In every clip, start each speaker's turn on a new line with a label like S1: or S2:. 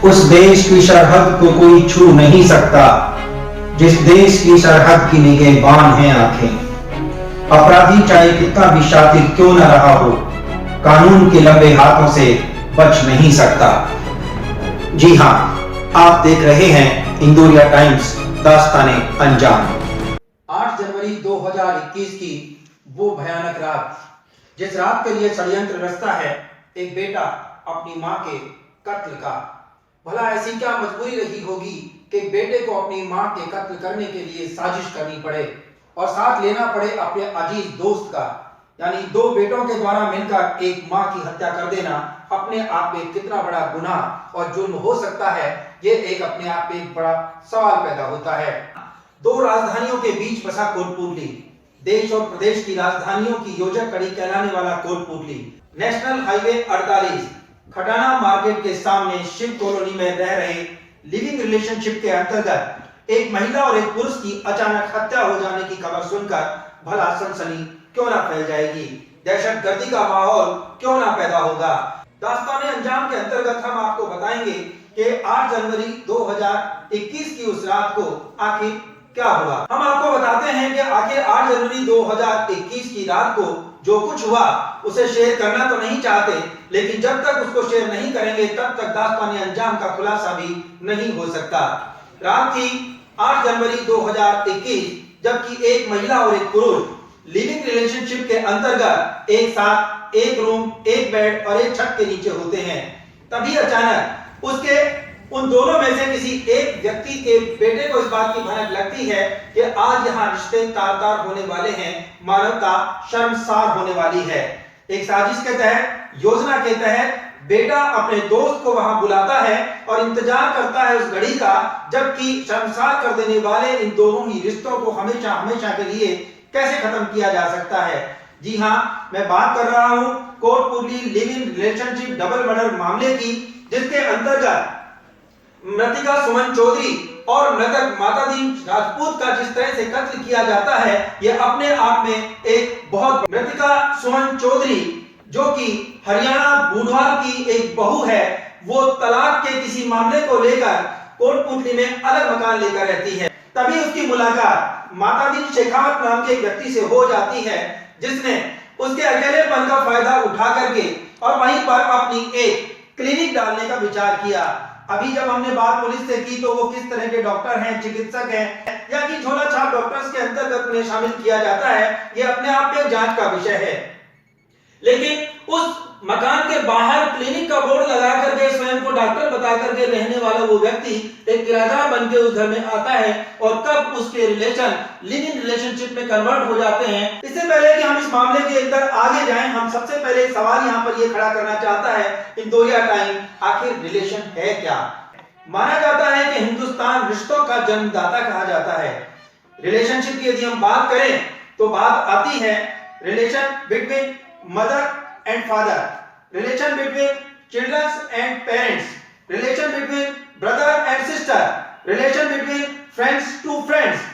S1: उस देश की सरहद को कोई छू नहीं सकता जिस देश की सरहद की निगहबान है आंखें। अपराधी चाहे कितना भी शातिर क्यों न रहा हो, कानून के लंबे हाथों से बच नहीं सकता। जी हां, आप देख रहे हैं इंदौरिया टाइम्स दास्ताने अंजाम।
S2: 8 जनवरी 2021 की वो भयानक रात, जिस रात के लिए षड्यंत्र रचता है एक बेटा अपनी मां के कत्ल का। भला ऐसी क्या मजबूरी रही होगी कि बेटे को अपनी मां के कत्ल करने के लिए साजिश करनी पड़े और साथ लेना पड़े अपने अजीज दोस्त का। यानी दो बेटों के द्वारा मिलकर एक मां की हत्या कर देना अपने आप में कितना बड़ा गुनाह और जुर्म हो सकता है, ये एक अपने आप में एक बड़ा सवाल पैदा होता है। दो राजधानियों के बीच बसा कोटपूतली, देश और प्रदेश की राजधानियों की योजक कड़ी कहलाने वाला Kotputli, national highway 48 Khatana market के सामने शिव कॉलोनी में रह रहे लिविंग रिलेशनशिप के अंतर्गत एक महिला और एक पुरुष की अचानक हत्या हो जाने की खबर सुनकर भला सनसनी क्यों ना फैल जाएगी, दहशतगर्दी का माहौल क्यों ना पैदा होगा। दास्ताने अंजाम के अंतर्गत हम आपको बताएंगे कि 8 जनवरी 2021 की उस रात को आखिर क्या हुआ। हम आपको बताते हैं कि आखिर 8 जनवरी 2021 की रात को जो कुछ हुआ उसे शेयर करना तो नहीं चाहते, लेकिन जब तक उसको शेयर नहीं करेंगे तब तक दास्ताने अंजाम का खुलासा भी नहीं हो सकता। रात थी 8 जनवरी 2021, जबकि एक महिला और एक पुरुष लिविंग रिलेशनशिप के अंतर्गत एक साथ एक रूम, एक बेड और एक छत के नीचे होते हैं। तभी अचानक उसके उन दोनों में से किसी एक व्यक्ति के बेटे को इस बात की भनक लगती है कि आज यहाँ रिश्ते तार-तार होने वाले हैं, मानवता शर्मसार होने वाली है। एक साजिश के तहत, योजना के तहत बेटा अपने दोस्त को वहां बुलाता है और इंतजार करता है उस घड़ी का जबकि शर्मसार कर देने वाले इन दोनों ही रिश्तों को हमेशा हमेशा के लिए कैसे खत्म किया जा सकता है। जी हां, मैं बात कर रहा हूं Kotputli living relationship double murder मामले की, जिसके अंतर्गत मृतिका सुमन चौधरी और मृतक मातादीन राजपूत का जिस तरह से कत्ल किया जाता है, यह अपने आप में एक बहुत। मृतिका सुमन चौधरी जो कि हरियाणा बूढ़वाल की एक बहू है, वो तलाक के किसी मामले को लेकर कोटपूतली में अलग मकान लेकर रहती है। तभी उसकी मुलाकात मातादीन शेखावत नाम के एक व्यक्ति से हो जाती है, जिसने उसके अकेलेपन का फायदा उठा करके और वहीं पर अपनी एक क्लिनिक डालने का विचार किया। अभी जब हमने बात पुलिस से की तो वो किस तरह के डॉक्टर हैं, चिकित्सक हैं या कि झोला छाप डॉक्टर्स के अंतर्गत उन्हें शामिल किया जाता है, ये अपने आप में जांच का विषय है। लेकिन उस मकान के बाहर क्लिनिक का बोर्ड लगा करके स्वयं को डॉक्टर बता करके रहने वाला वो व्यक्ति एक किराएदार बन के उस घर में आता है और कब उसके रिलेशन लिविंग रिलेशनशिप में कन्वर्ट हो जाते हैं। इससे पहले कि हम इस मामले के अंदर आगे जाएं, हम सबसे पहले सवाल यहाँ पर ये खड़ा करना चाहता है इंदौरिया टाइम, आखिर रिलेशन है क्या। माना जाता है कि हिंदुस्तान रिश्तों का जन्मदाता कहा जाता है। रिलेशनशिप की यदि हम बात करें तो बात आती है relation between mother and father, relation between children and parents, relation between brother and sister, relation between friends to friends।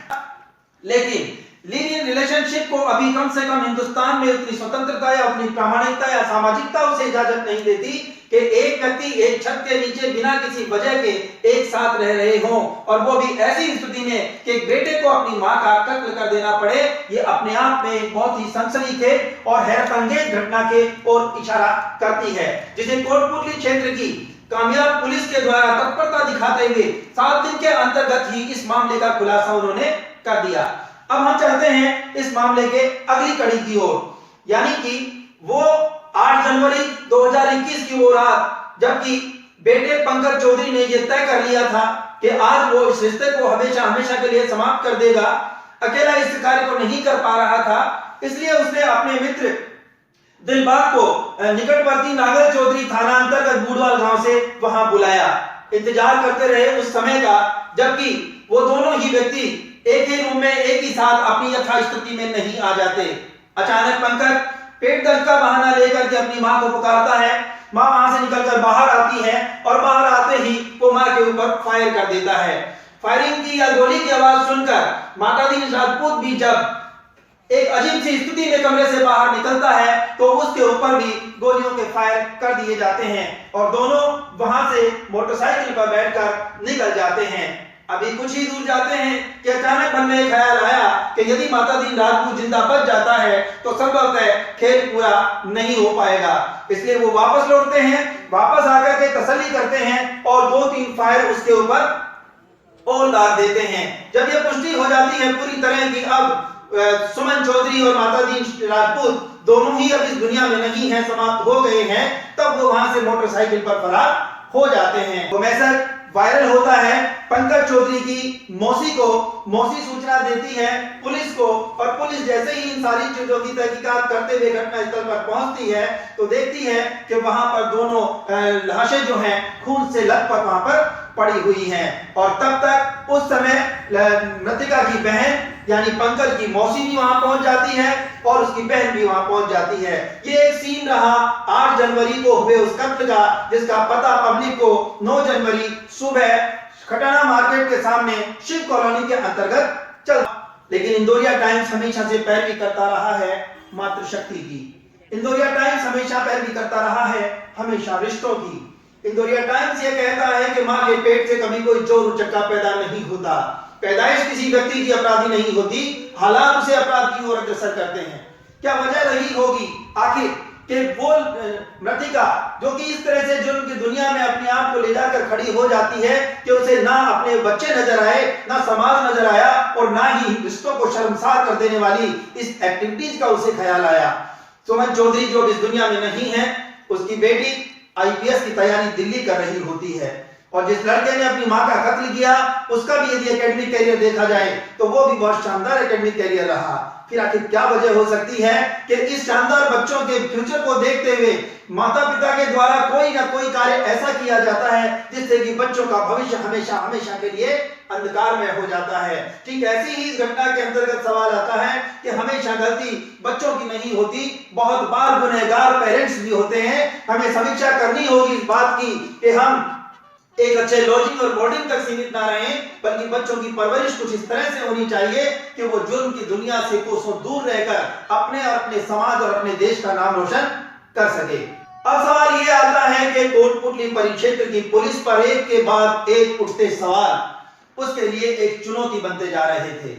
S2: लेकिन लिव इन रिलेशनशिप को अभी कम से कम हिंदुस्तान में उतनी स्वतंत्रता या उतनी प्रामाणिकता या सामाजिकता उसे इजाजत नहीं देती कि एक व्यक्ति एक छत के नीचे बिना किसी वजह के एक साथ रह रहे हों, और वो भी ऐसी स्थिति में कि एक बेटे को अपनी मां का कत्ल कर देना पड़े। ये अपने आप में एक बहुत ही सनसनीखेज और हैरतअंगेज घटना के ओर इशारा करती है, जिसे कोटपूतली क्षेत्र की कामयाब पुलिस के द्वारा तत्परता दिखाते हुए 7 दिन के अंतर्गत ही इस मामले का खुलासा उन्होंने कर दिया। अब हम चलते हैं इस मामले के अगली कड़ी की ओर, यानी कि वो 8 जनवरी 2021 की वो रात जबकि बेटे पंकज चौधरी ने यह तय कर लिया था कि आज वो इस रिश्ते को हमेशा हमेशा के लिए समाप्त कर देगा। अकेला इस कार्य को नहीं कर पा रहा था, इसलिए उसने अपने मित्र दिलबाग को निकटवर्ती नागर चौधरी थाना अंतर्गत बूढ़वाल गांव से वहां बुलाया। इंतजार करते रहे उस समय का जबकि वो दोनों ही व्यक्ति एक ही रूम में एक ही साथ अपनी यथास्थिति में नहीं आ जाते। अचानक पंकज पेट दर्द का बहाना लेकर के अपनी मां को पुकारता है। मां वहां से निकलकर बाहर आती है और बाहर आते ही वो मां के ऊपर फायर कर देता है। फायरिंग की या गोली की आवाज सुनकर मातादीन राजपूत भी जब एक अजीब सी स्थिति में कमरे से बाहर निकलता है तो उसके ऊपर भी गोलियों के फायर कर दिए जाते हैं और दोनों वहां से मोटरसाइकिल पर बैठकर निकल जाते हैं। अभी कुछ ही दूर जाते हैं कि अचानक मन में ख्याल आया कि यदि माता दीन राजपूत जिंदा बच जाता है तो संभवतः खेल पूरा नहीं हो पाएगा, इसलिए वो वापस लौटते हैं। वापस आकर के तसल्ली करते हैं और 2-3 फायर उसके ऊपर और दाग देते हैं। जब ये पुष्टि हो जाती है पूरी तरह की अब सुमन चौधरी और माता दीन राजपूत दोनों ही अब इस दुनिया में नहीं है, समाप्त हो गए हैं, तब वो वहां से मोटरसाइकिल पर फरार हो जाते हैं। वो मैसेज वायरल होता है। पंकज चौधरी की मौसी सूचना देती है पुलिस को और पुलिस जैसे ही इन सारी चीजों की तहकीकात करते हुए घटनास्थल पर पहुंचती है तो देखती है कि वहां पर दोनों लाशें जो हैं खून से लथपथ वहां पर पड़ी हुई हैं। और तब तक उस समय मृतिका की बहन यानी पंकज की मौसी भी वहां पहुंच जाती है और उसकी बहन भी वहां पहुंच जाती है। ये एक सीन रहा 8 जनवरी को हुए उस कत्ल का, जिसका पता पब्लिक को 9 जनवरी सुबह खटाना मार्केट के सामने शिव कॉलोनी के अंतर्गत चल। लेकिन इंदौरिया टाइम्स हमेशा से पैरवी करता रहा है मातृशक्ति की। इंदौरिया टाइम्स हमेशा पैरवी करता रहा है हमेशा रिश्तों की। इंदौरिया टाइम्स ये कहता है कि मां के पेट से कभी कोई चोर उचक्का पैदा नहीं होता। पैदाइश किसी व्यक्ति की अपराधी नहीं होती, हालात उसे अपराध की ओर अग्रसर करते हैं। क्या वजह रही होगी आखिर कि वो मृतिका जो कि इस तरह से जुर्म की दुनिया में अपने आप को ले जाकर खड़ी हो जाती है कि उसे ना अपने बच्चे नजर आए, ना समाज नजर आया और ना ही रिश्तों को शर्मसार कर देने वाली इस एक्टिविटीज का उसे ख्याल आया। सुमन चौधरी जो इस दुनिया में नहीं है, उसकी बेटी आईपीएस की तैयारी दिल्ली कर रही होती है और जिस लड़के ने अपनी मां का कत्ल किया उसका भी यदि एकेडमिक कैरियर देखा जाए तो वो भी बहुत शानदार एकेडमिक कैरियर रहा। फिर आखिर क्या वजह हो सकती है कि इस शानदार बच्चों के फ्यूचर को देखते हुए माता पिता के द्वारा कोई ना कोई कार्य ऐसा किया जाता है जिससे कि बच्चों का भविष्य हमेशा हमेशा के लिए अंधकार में हो जाता है। ठीक ऐसी ही इस घटना के अंतर्गत सवाल आता है कि हमेशा गलती बच्चों की नहीं होती, बहुत बार गुनहगार पेरेंट्स भी होते हैं। हमें समीक्षा करनी होगी इस बात की कि हम एक अच्छे लॉजिंग और बोर्डिंग तक सीमित ना रहें, बल्कि बच्चों की परवरिश कुछ इस तरह से होनी चाहिए कि वो जुर्म की दुनिया से कोसों दूर रहकर अपने और अपने समाज और अपने देश का नाम रोशन कर सके। अब सवाल ये आता है कि कोटपुतली परिक्षेत्र की पुलिस पर एक के बाद एक उठते सवाल उसके लिए एक चुनौती बनते जा रहे थे।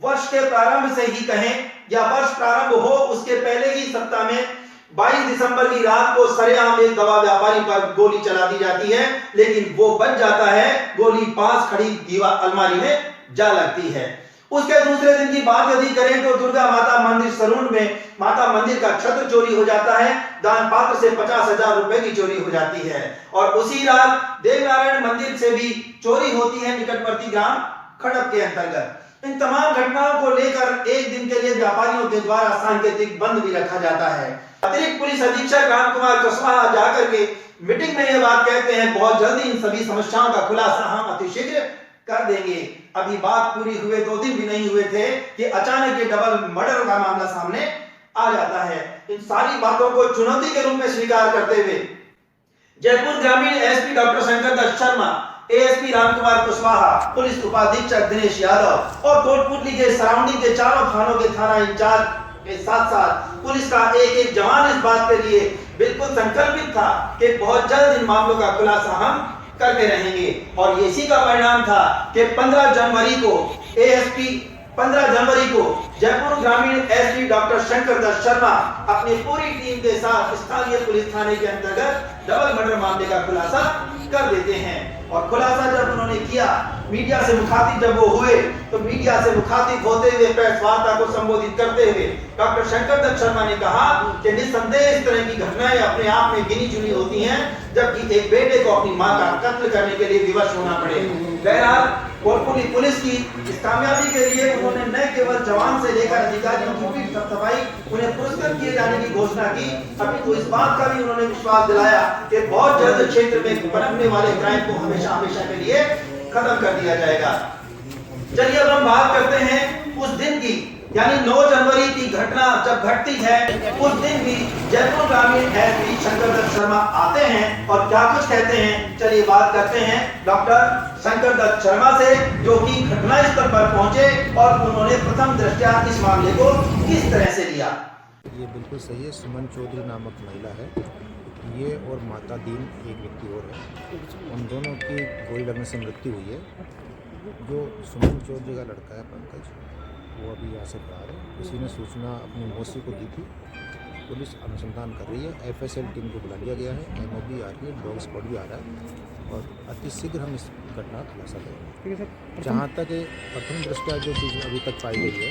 S2: वर्ष के प्रारंभ से ही कहें या वर्ष प्रारंभ हो उसके पहले ही सप्ताह में 22 दिसंबर की रात को सरेआम एक दवा व्यापारी पर गोली चला दी जाती है, लेकिन वो बच जाता है। गोली पास खड़ी दीवार अलमारी में जा लगती है। उसके दूसरे दिन की बात यदि करें तो दुर्गा माता मंदिर सलून में माता मंदिर का छत्र चोरी हो जाता है। दान पात्र से 50,000 रुपए की चोरी हो जाती है और उसी रात देवनारायण मंदिर से भी चोरी होती है निकटवर्ती ग्राम खड़प के अंतर्गत। इन तमाम घटनाओं को लेकर एक दिन के लिए व्यापारियों के द्वारा सांकेतिक बंद भी रखा जाता है। अतिरिक्त पुलिस अधीक्षक राम कुमार कुशवाहा जाकर के मीटिंग में ये बात कहते हैं, बहुत जल्दी इन सभी समस्याओं का खुलासा हम अतिशीघ्र कर देंगे। अभी बात पूरी हुए 2 दिन भी नहीं हुए थे कि अचानक ये डबल मर्डर का मामला सामने आ जाता है। इन सारी बातों को चुनौती के रूप में स्वीकार करते हुए जयपुर ग्रामीण SP doctor Shankar Dutt Sharma, ASP Ramkumar Kushwaha, police उपाधीक्षक दिनेश यादव और कोटपुतली के सराउंडिंग के चारों थानों के थाना इंचार्ज के साथ साथ पुलिस का एक जवान इस बात के लिए बिल्कुल संकल्पित था कि बहुत जल्द इन मामलों का खुलासा हम करते रहेंगे। और इसी का परिणाम था कि 15 जनवरी को जयपुर ग्रामीण एसपी डॉक्टर शंकर दत्त शर्मा अपनी पूरी टीम के साथ स्थानीय पुलिस थाने के अंतर्गत डबल मर्डर मामले का खुलासा कर देते हैं। और खुलासा जब उन्होंने किया, मीडिया से मुखातिब जब वो हुए तो मीडिया से मुखातिब होते हुए प्रेस वार्ता को संबोधित करते हुए डॉक्टर शंकर दत्त शर्मा ने कहा कि निस्संदेह इस तरह की घटनाएं अपने आप में गिनी चुनी होती हैं, जबकि एक बेटे को अपनी मां का कत्ल करने के लिए विवश होना पड़े। बहरहाल कोटपुतली पुलिस की इस कामयाबी के लिए उन्होंने न केवल जवान से लेकर अधिकारियों की भी सफाई उन्हें पुरस्कृत किए जाने की घोषणा की, अभी तो इस बात का भी उन्होंने विश्वास दिलाया कि बहुत जल्द क्षेत्र में पनपने वाले क्राइम को हमेशा हमेशा के लिए खत्म कर दिया जाएगा। चलिए अब हम बात करते हैं उस दिन की यानी 9 जनवरी की घटना जब घटती है उस दिन भी जयपुर ग्रामीण एसपी शंकर दत्त शर्मा आते हैं और क्या कुछ कहते हैं, चलिए बात करते हैं डॉक्टर शंकर दत्त शर्मा से, जो कि घटनास्थल पर पहुंचे और उन्होंने प्रथम दृष्टया इस मामले को किस तरह से लिया।
S3: ये बिल्कुल सही है। सुमन चौधरी नामक महिला है, ये और माता दीन एक व्यक्ति और है। उन दोनों की गोली लगने से मृत्यु हुई है। जो सुमन चौधरी का लड़का है पंकज, वो अभी यहाँ से फरार है। किसी ने सूचना अपनी मौसी को दी थी। पुलिस अनुसंधान कर रही है। एफएसएल टीम को बुला लिया गया है। एमओबी आ रही है, डॉग स्क्वाड भी आ रहा है और अति शीघ्र हम इस घटना का खुलासा करेंगे। जहाँ तक प्रथम दृष्टया जो चीज़ अभी तक पाई गई है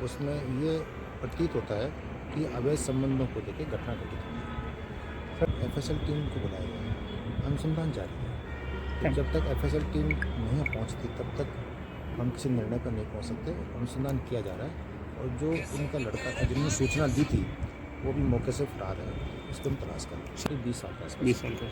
S3: उसमें ये प्रतीत होता है कि अवैध संबंधों को लेकर घटना घटित हुई। एफएसएल टीम को बुलाया गया है, अनुसंधान जारी है। तो जब तक एफएसएल टीम नहीं पहुंचती तब तक हम किसी निर्णय पर नहीं पहुंच सकते। अनुसंधान किया जा रहा है और जो इनका लड़का था जिन्होंने सूचना दी थी वो भी मौके से फरार है। इसको हम तलाश कर रहे हैं। 20 साल का 20 साल का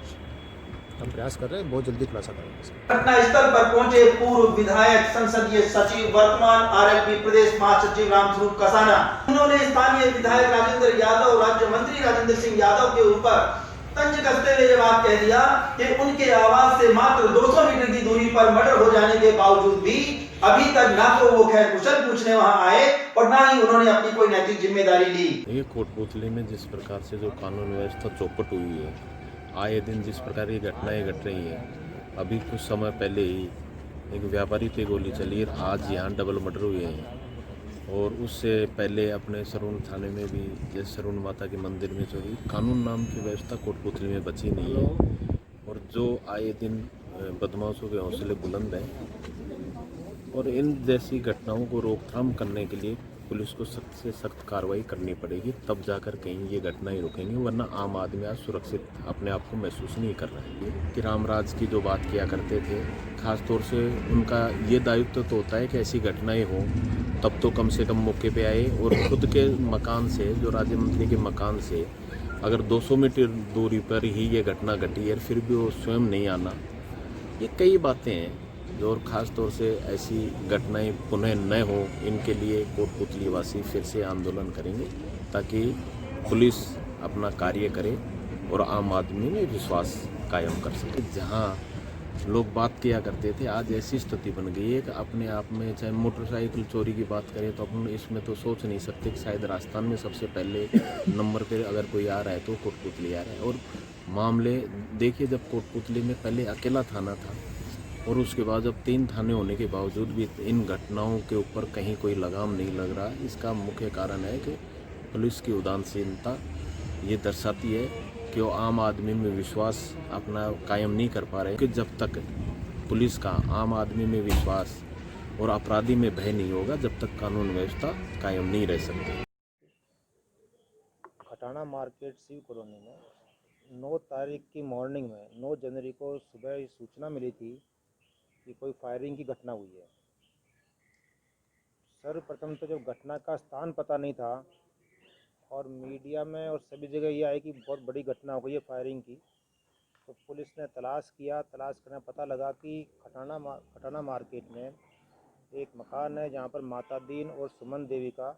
S3: हम प्रयास कर रहे हैं, बहुत जल्दी खुलासा करेंगे।
S2: घटनास्थल पर पहुंचे पूर्व विधायक, संसदीय सचिव, वर्तमान आरएलपी प्रदेश महासचिव रामस्वरूप कसाना, उन्होंने स्थानीय विधायक राजेंद्र यादव, राज्य मंत्री राजेंद्र सिंह यादव के ऊपर तंज कसते हुए जवाब कह दिया कि उनके आवास से मात्र 200 मीटर की दूरी पर मर्डर हो जाने के बावजूद भी अभी तक ना तो वो खैर कुशल पूछने वहां आए और ना ही उन्होंने अपनी कोई नैतिक जिम्मेदारी ली।
S4: ये कोटपुतली में जिस प्रकार से जो कानून व्यवस्था चौपट हुई है, आए दिन जिस प्रकार की घटनाएं घट रही हैं, अभी कुछ समय पहले ही एक व्यापारी पे गोली चली है, आज यहाँ डबल मर्डर हुए हैं और उससे पहले अपने सरून थाने में भी जैसे सरून माता के मंदिर में चोरी। कानून नाम की व्यवस्था कोटपुतली में बची नहीं है और जो आए दिन बदमाशों के हौसले बुलंद हैं और इन जैसी घटनाओं को रोकथाम करने के लिए पुलिस को सख्त से सख्त कार्रवाई करनी पड़ेगी, तब जाकर कहीं ये घटनाएं रुकेंगी, वरना आम आदमी आज सुरक्षित अपने आप को महसूस नहीं कर रहा है। कि रामराज की जो बात किया करते थे, खास तौर से उनका ये दायित्व तो होता है कि ऐसी घटनाएं हों तब तो कम से कम मौके पे आए और खुद के मकान से, जो राज्य मंत्री के मकान से अगर 200 मीटर दूरी पर ही ये घटना घटी है फिर भी वो स्वयं नहीं आना, ये कई बातें हैं जो और ख़ास तौर से ऐसी घटनाएं पुनः न हो, इनके लिए कोटपुतली वासी फिर से आंदोलन करेंगे ताकि पुलिस अपना कार्य करे और आम आदमी में विश्वास कायम कर सके। जहां लोग बात किया करते थे, आज ऐसी स्थिति बन गई है कि अपने आप में, चाहे मोटरसाइकिल चोरी की बात करें तो अपन इसमें तो सोच नहीं सकते कि शायद राजस्थान में सबसे पहले नंबर पे अगर कोई आ रहा है तो कोटपुतली आ रहा है। और मामले देखिए, जब कोटपुतली में पहले अकेला थाना था और उसके बाद अब 3 थाने होने के बावजूद भी इन घटनाओं के ऊपर कहीं कोई लगाम नहीं लग रहा। इसका मुख्य कारण है कि पुलिस की उदासीनता ये दर्शाती है कि वो आम आदमी में विश्वास अपना कायम नहीं कर पा रहे, कि जब तक पुलिस का आम आदमी में विश्वास और अपराधी में भय नहीं होगा, जब तक कानून व्यवस्था कायम नहीं रह सकती।
S3: खटाना मार्केट शिव कॉलोनी में 9 तारीख की मॉर्निंग में 9 जनवरी को सुबह सूचना मिली थी कि कोई फायरिंग की घटना हुई है। सर्वप्रथम तो जब घटना का स्थान पता नहीं था और मीडिया में और सभी जगह ये आई कि बहुत बड़ी घटना हो गई है फायरिंग की, तो पुलिस ने तलाश किया। तलाश करने पता लगा कि खटाना मार्केट में एक मकान है जहाँ पर माता दीन और सुमन देवी का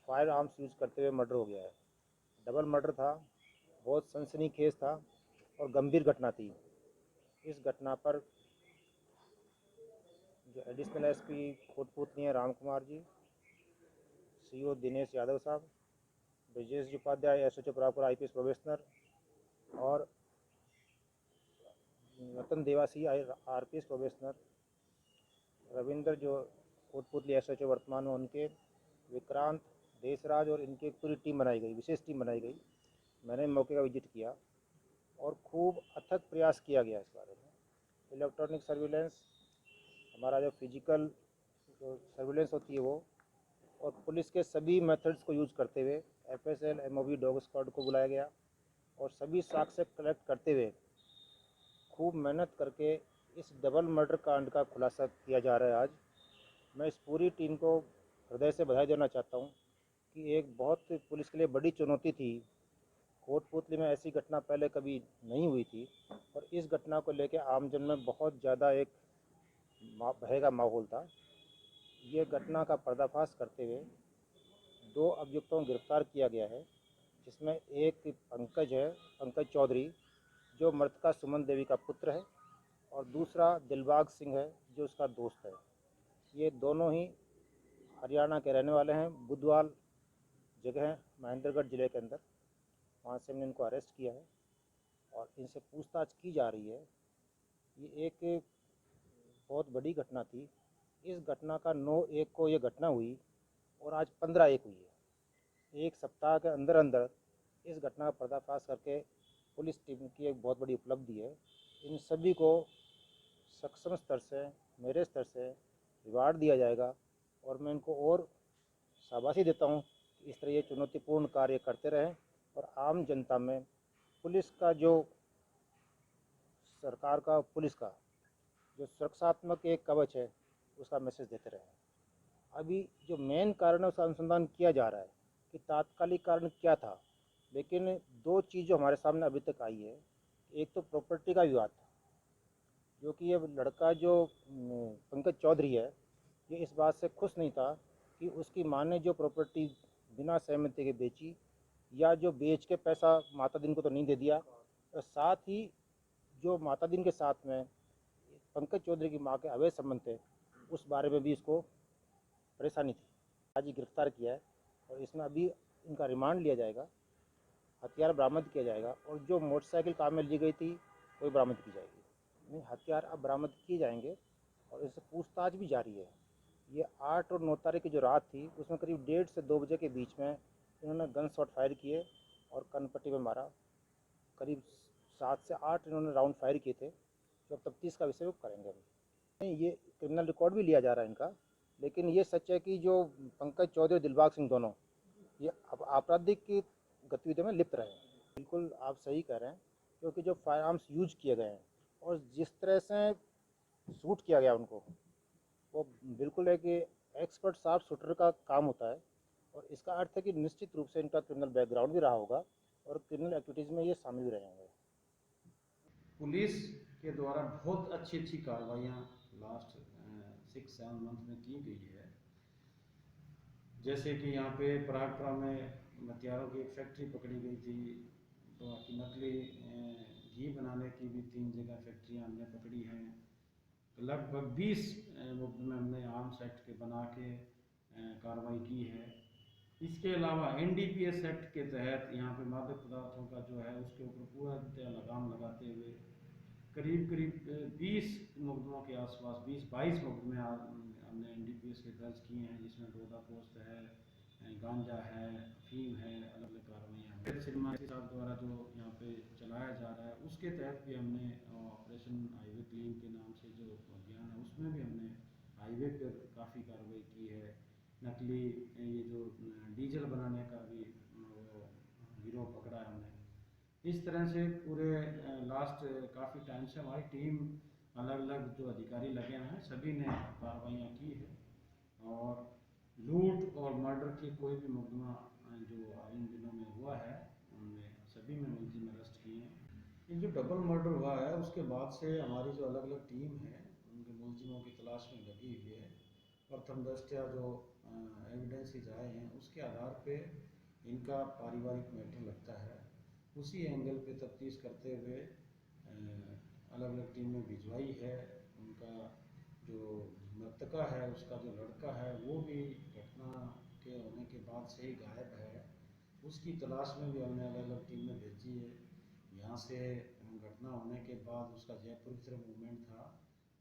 S3: फायर आर्म्स यूज करते हुए मर्डर हो गया है। डबल मर्डर था, बहुत सनसनीखेज था और गंभीर घटना थी। इस घटना पर जो एडिशनल एसपी कोटपुतली हैं राम कुमार जी, सीओ दिनेश यादव साहब, ब्रजेश जी उपाध्याय एसएचओ प्रापुर आईपीएस प्रोबेशनर और रतन देवासी आरपीएस प्रोबेशनर, रविंद्र जो कोटपुतली एसएचओ वर्तमान में उनके, विक्रांत, देशराज और इनकी एक पूरी टीम बनाई गई, विशेष टीम बनाई गई। मैंने मौके का विजिट किया और खूब अथक प्रयास किया गया इस बारे में। इलेक्ट्रॉनिक सर्विलेंस, हमारा जो फिजिकल जो सर्विलेंस होती है वो, और पुलिस के सभी मेथड्स को यूज करते हुए एफएसएल एमओबी डॉग स्क्वाड को बुलाया गया और सभी साक्ष्य कलेक्ट करते हुए खूब मेहनत करके इस डबल मर्डर कांड का खुलासा किया जा रहा है आज। मैं इस पूरी टीम को हृदय से बधाई देना चाहता हूँ कि एक बहुत पुलिस के लिए बड़ी चुनौती थी। कोटपुतली में ऐसी घटना पहले कभी नहीं हुई थी और इस घटना को लेकर आमजन में बहुत ज़्यादा एक भय का माहौल था। ये घटना का पर्दाफाश करते हुए 2 अभियुक्तों को गिरफ्तार किया गया है, जिसमें एक पंकज चौधरी जो मृतका सुमन देवी का पुत्र है, और दूसरा दिलबाग सिंह है जो उसका दोस्त है। ये दोनों ही हरियाणा के रहने वाले हैं। बुधवाल जगह है महेंद्रगढ़ ज़िले के अंदर, वहाँ से हमने इनको अरेस्ट किया है और इनसे पूछताछ की जा रही है। ये एक बहुत बड़ी घटना थी। इस घटना का 9/1 को ये घटना हुई और आज 15/1 हुई है। एक सप्ताह के अंदर अंदर इस घटना का पर्दाफाश करके पुलिस टीम की एक बहुत बड़ी उपलब्धि है। इन सभी को सक्षम स्तर से, मेरे स्तर से रिवार्ड दिया जाएगा और मैं इनको और शाबाशी देता हूँ कि इस तरह ये चुनौतीपूर्ण कार्य करते रहें और आम जनता में पुलिस का जो सरकार का पुलिस का जो सुरक्षात्मक एक कवच है उसका मैसेज देते रहें। अभी जो मेन कारण है उसका अनुसंधान किया जा रहा है कि तात्कालिक कारण क्या था, लेकिन 2 चीज़ जो हमारे सामने अभी तक आई है। एक तो प्रॉपर्टी का विवाद था, जो कि ये लड़का जो पंकज चौधरी है, ये इस बात से खुश नहीं था कि उसकी माँ ने जो प्रॉपर्टी बिना सहमति के बेची या जो बेच के पैसा माता दिन को तो नहीं दे दिया, और साथ ही जो माता दिन के साथ में पंकज चौधरी की माँ के अवैध संबंध थे, उस बारे में भी इसको परेशानी थी। आज ही गिरफ्तार किया है और इसमें अभी इनका रिमांड लिया जाएगा, हथियार बरामद किया जाएगा और जो मोटरसाइकिल काम में ली गई थी वही बरामद की जाएगी। नहीं, हथियार अब बरामद किए जाएंगे और इससे पूछताछ भी जारी है। ये 8 और 9 तारीख की जो रात थी उसमें करीब 1:30 से 2 बजे के बीच में इन्होंने गन शॉट फायर किए और कनपट्टी में मारा। करीब 7 से 8 इन्होंने राउंड फायर किए थे, जो अब तफ्तीश का विषय वो करेंगे। अभी नहीं, ये क्रिमिनल रिकॉर्ड भी लिया जा रहा है इनका, लेकिन ये सच है कि जो पंकज चौधरी और दिलबाग सिंह दोनों ये आपराधिक की गतिविधियों में लिप्त रहे हैं। बिल्कुल आप सही कह रहे हैं, क्योंकि जो फायर आर्म्स यूज किए गए हैं और जिस तरह से शूट किया गया उनको, वो बिल्कुल है कि एक्सपर्ट शार्प शूटर का काम होता है। और इसका अर्थ है कि निश्चित रूप से इनका क्रिमिनल बैकग्राउंड भी रहा होगा और क्रिमिनल एक्टिविटीज़ में ये शामिल भी रहे होंगे।
S5: पुलिस के द्वारा बहुत अच्छी कार्रवाइयाँ लास्ट 6-7 मंथ में की गई है। जैसे कि यहाँ पे परागपुरा में हथियारों की एक फैक्ट्री पकड़ी गई थी, तो नकली घी बनाने की भी 3 जगह फैक्ट्रियाँ हमने पकड़ी हैं। लगभग 20 मुकदमे हमने आर्म्स एक्ट के बना के कार्रवाई की है। इसके अलावा NDPS एक्ट के तहत यहाँ पे मादक पदार्थों का जो है उसके ऊपर पूरा लगाम लगाते हुए करीब 20 मुकदमों के आसपास 20-22 मुकदमे हमने NDPS के दर्ज किए हैं, जिसमें डोडा पोस्ट है, गांजा है, अफीम है, अलग अलग कार्रवाइयाँ हैं। सिनेमा साहब द्वारा जो यहाँ पे चलाया जा रहा है उसके तहत भी हमने ऑपरेशन हाईवे क्लीन के नाम से जो अभियान है उसमें भी हमने हाईवे पर काफ़ी कार्रवाई की है। नकली ये जो डीजल बनाने का भी गिरोह पकड़ा है हमने। इस तरह से पूरे लास्ट काफ़ी टाइम से हमारी टीम अलग अलग जो अधिकारी लगे हैं सभी ने कार्रवाइयाँ की है और लूट और मर्डर के कोई भी मुकदमा जो इन दिनों में हुआ है उनमें सभी में मुलजिम अरेस्ट किए हैं। ये जो डबल मर्डर हुआ है उसके बाद से हमारी जो अलग अलग टीम है उनके मुलजिमों की तलाश में लगी हुई है। प्रथम दृष्टया जो एविडेंसेस आए हैं उसके आधार पे इनका पारिवारिक मैटर लगता है, उसी एंगल पे तफ्तीश करते हुए अलग अलग टीमें भिजवाई है। उनका जो मृतका है उसका जो लड़का है वो भी घटना के होने के बाद से ही गायब है, उसकी तलाश में भी हमने अलग अलग टीमें भेजी है। यहाँ से घटना होने के बाद उसका जयपुर की तरफ मूवमेंट था,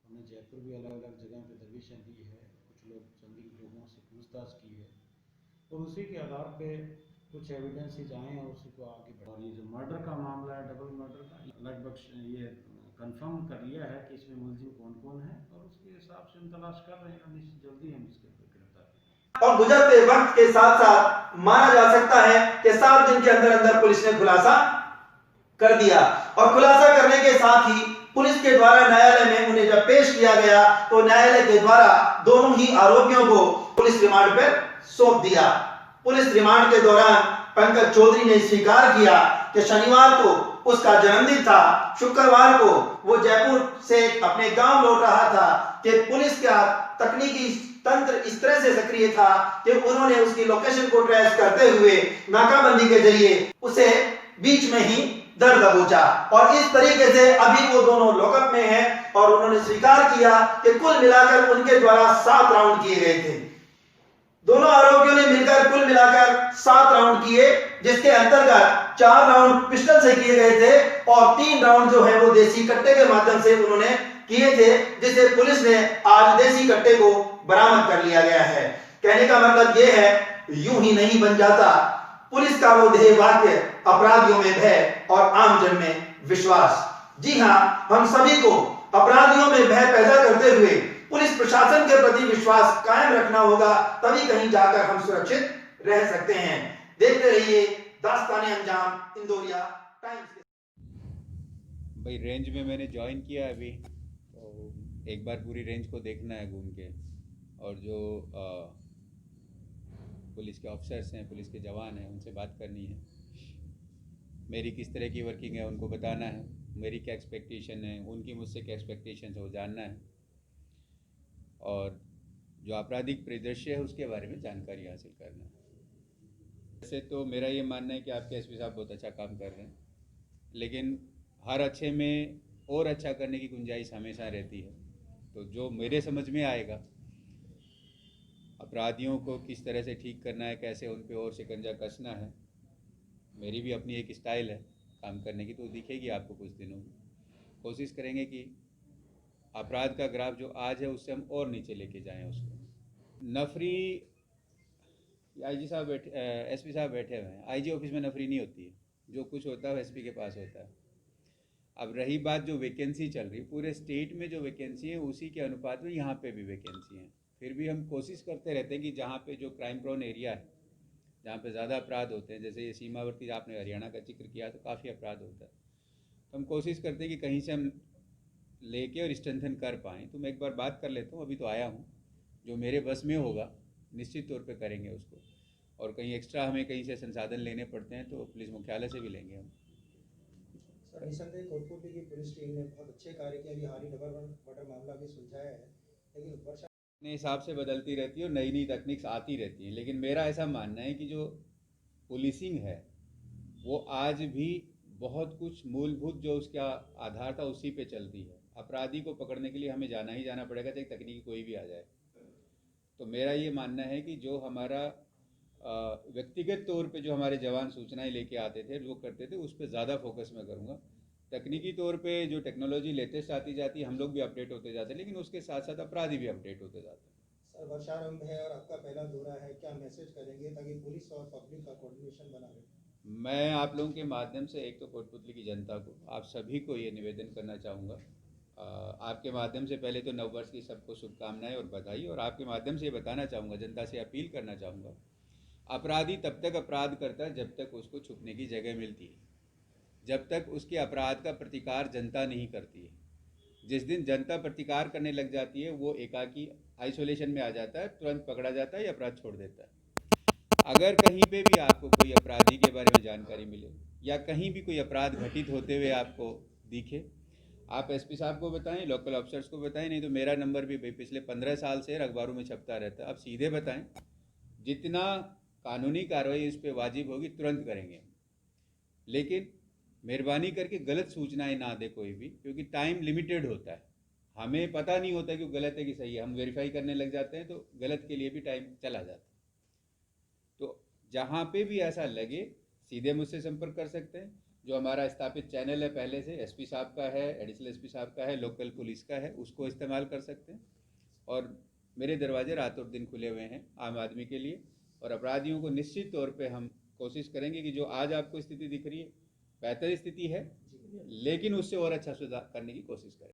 S5: हमने जयपुर भी अलग अलग जगह पे दबिशें दी है, कुछ लोग संदिग्ध लोगों से पूछताछ की है और उसी के आधार पे कुछ एविडेंसेस आए हैं उसी को आगे बढ़ा। और ये जो मर्डर का मामला है, डबल मर्डर का, लगभग ये कंफर्म कर लिया है कि इसमें मुलजिम कौन कौन है और उसके हिसाब से हम तलाश कर रहे हैं। जल्दी हम इसके ऊपर गिरफ्तार करेंगे।
S2: और गुजरते वक्त के साथ साथ माना जा सकता है कि 7 दिन के अंदर अंदर पुलिस ने खुलासा कर दिया और खुलासा करने के साथ ही पुलिस के द्वारा न्यायालय में उन्हें जब पेश किया गया तो न्यायालय के द्वारा दोनों ही आरोपियों को पुलिस रिमांड पर सौंप दिया। पुलिस रिमांड के दौरान पंकज चौधरी ने स्वीकार किया कि शनिवार को उसका जन्मदिन था, शुक्रवार को वो जयपुर से अपने गांव लौट रहा था कि पुलिस का तकनीकी तंत्र इस तरह से सक्रिय था कि उन्होंने उसकी लोकेशन को ट्रेस करते हुए नाकाबंदी के जरिए उसे बीच में ही दर दबोचा। और इस तरीके से अभी वो दोनों लॉकअप में हैं और उन्होंने स्वीकार किया कि कुल मिलाकर उनके द्वारा 7 राउंड किए गए थे। दोनों आरोपियों ने मिलकर कुल मिलाकर 7 राउंड किए, जिसके अंतर्गत 4 राउंड पिस्टल से किए गए थे और 3 राउंड जो है वो देसी कट्टे के माध्यम से उन्होंने किए थे, जिसे पुलिस ने आज देसी कट्टे को बरामद कर लिया गया है। कहने का मतलब यह है, यूं ही नहीं बन जाता पुलिस का वो ध्येय वाक्य, अपराधियों में भय और आमजन में विश्वास। जी हां, हम सभी को अपराधियों में भय पैदा करते हुए पुलिस प्रशासन के प्रति विश्वास कायम रखना होगा, तभी कहीं जाकर हम सुरक्षित रह सकते हैं। देखते रहिए दास्ताने अंजाम इंदौरिया टाइम्स।
S6: भाई रेंज में मैंने ज्वाइन किया अभी, तो एक बार पूरी रेंज को देखना है घूम के, और जो पुलिस के ऑफिसर्स हैं, पुलिस के जवान हैं, उनसे बात करनी है। मेरी किस तरह की वर्किंग है उनको बताना है, मेरी क्या एक्सपेक्टेशन है, उनकी मुझसे क्या एक्सपेक्टेशन है वो जानना है, और जो आपराधिक परिदृश्य है उसके बारे में जानकारी हासिल करना है। वैसे तो मेरा ये मानना है कि आपके एसपी साहब बहुत अच्छा काम कर रहे हैं, लेकिन हर अच्छे में और अच्छा करने की गुंजाइश हमेशा रहती है। तो जो मेरे समझ में आएगा, अपराधियों को किस तरह से ठीक करना है, कैसे उन पे और शिकंजा कसना है, मेरी भी अपनी एक स्टाइल है काम करने की, तो दिखेगी आपको कुछ दिनों में। कोशिश करेंगे कि अपराध का ग्राफ जो आज है उससे हम और नीचे लेके जाएं उसको। नफरी, आईजी साहब बैठे, एसपी साहब बैठे हुए हैं, आईजी ऑफिस में नफरी नहीं होती है, जो कुछ होता है एसपी के पास होता है। अब रही बात जो वैकेंसी चल रही, पूरे स्टेट में जो वैकेंसी है उसी के अनुपात में यहाँ पे भी वैकेंसी है। फिर भी हम कोशिश करते रहते हैं कि जहाँ पे जो क्राइम प्रोन एरिया है, जहाँ पे ज़्यादा अपराध होते हैं, जैसे ये सीमावर्ती आपने हरियाणा का जिक्र किया तो काफ़ी अपराध होता है, तो हम कोशिश करते हैं कि कहीं से हम लेके और स्ट्रेंथन कर पाएँ। तो मैं एक बार बात कर लेता हूँ, अभी तो आया हूँ, जो मेरे बस में होगा निश्चित तौर पे करेंगे उसको, और कहीं एक्स्ट्रा हमें कहीं से संसाधन लेने पड़ते हैं तो पुलिस मुख्यालय से भी लेंगे हम।
S7: सर, निसंदेह कोटपुतली की पुलिस टीम ने बहुत अच्छे कार्य किए, अभी हाल ही डबल मर्डर मामला भी सुलझाया है, लेकिन वर्षा
S6: अपने हिसाब से बदलती रहती है और नई नई तकनीक्स आती रहती हैं। लेकिन मेरा ऐसा मानना है कि जो पुलिसिंग है वो आज भी बहुत कुछ मूलभूत जो उसका आधार था उसी पे चलती है। अपराधी को पकड़ने के लिए हमें जाना ही जाना पड़ेगा, चाहे तकनीकी कोई भी आ जाए। तो मेरा ये मानना है कि जो हमारा व्यक्तिगत तौर पे जो हमारे जवान सूचनाएं लेके आते थे, जो करते थे, उस पर ज़्यादा फोकस मैं करूँगा। तकनीकी तौर पे जो टेक्नोलॉजी लेटेस्ट आती जाती है, हम लोग भी अपडेट होते जाते हैं, लेकिन उसके साथ साथ अपराधी भी अपडेट होते जाते हैं।
S7: सर, वर्षारंभ है और आपका पहला दौरा है, क्या मैसेज करेंगे ताकि पुलिस और पब्लिक का कोऑर्डिनेशन बना रहे?
S6: मैं आप लोगों के माध्यम से एक तो कोटपुतली की जनता को, आप सभी को ये निवेदन करना चाहूँगा, आपके माध्यम से पहले तो नववर्ष की सबको शुभकामनाएं और बधाई, और आपके माध्यम से ये बताना चाहूँगा, जनता से अपील करना चाहूँगा, अपराधी तब तक अपराध करता है जब तक उसको छुपने की जगह मिलती है, जब तक उसके अपराध का प्रतिकार जनता नहीं करती है। जिस दिन जनता प्रतिकार करने लग जाती है, वो एकाकी आइसोलेशन में आ जाता है, तुरंत पकड़ा जाता है या अपराध छोड़ देता है। अगर कहीं पे भी आपको कोई अपराधी के बारे में जानकारी मिले या कहीं भी कोई अपराध घटित होते हुए आपको दिखे, आप एसपी साहब को बताएं, लोकल ऑफिसर्स को बताएं, नहीं तो मेरा नंबर भी पिछले 15 साल से अखबारों में छपता रहता है, आप सीधे बताएं। जितना कानूनी कार्रवाई इस पर वाजिब होगी तुरंत करेंगे, लेकिन मेहरबानी करके गलत सूचनाएं ना दे कोई भी, क्योंकि टाइम लिमिटेड होता है, हमें पता नहीं होता कि वो गलत है कि सही है, हम वेरीफाई करने लग जाते हैं तो गलत के लिए भी टाइम चला जाता है। तो जहाँ पे भी ऐसा लगे सीधे मुझसे संपर्क कर सकते हैं। जो हमारा स्थापित चैनल है पहले से, एसपी साहब का है, एडिशनल एसपी साहब का है, लोकल पुलिस का है, उसको इस्तेमाल कर सकते हैं। और मेरे दरवाजे रातों दिन खुले हुए हैं आम आदमी के लिए, और अपराधियों को निश्चित तौर पे हम कोशिश करेंगे कि जो आज आपको स्थिति दिख रही है बेहतर स्थिति है, लेकिन उससे और अच्छा सुधार करने की कोशिश करें।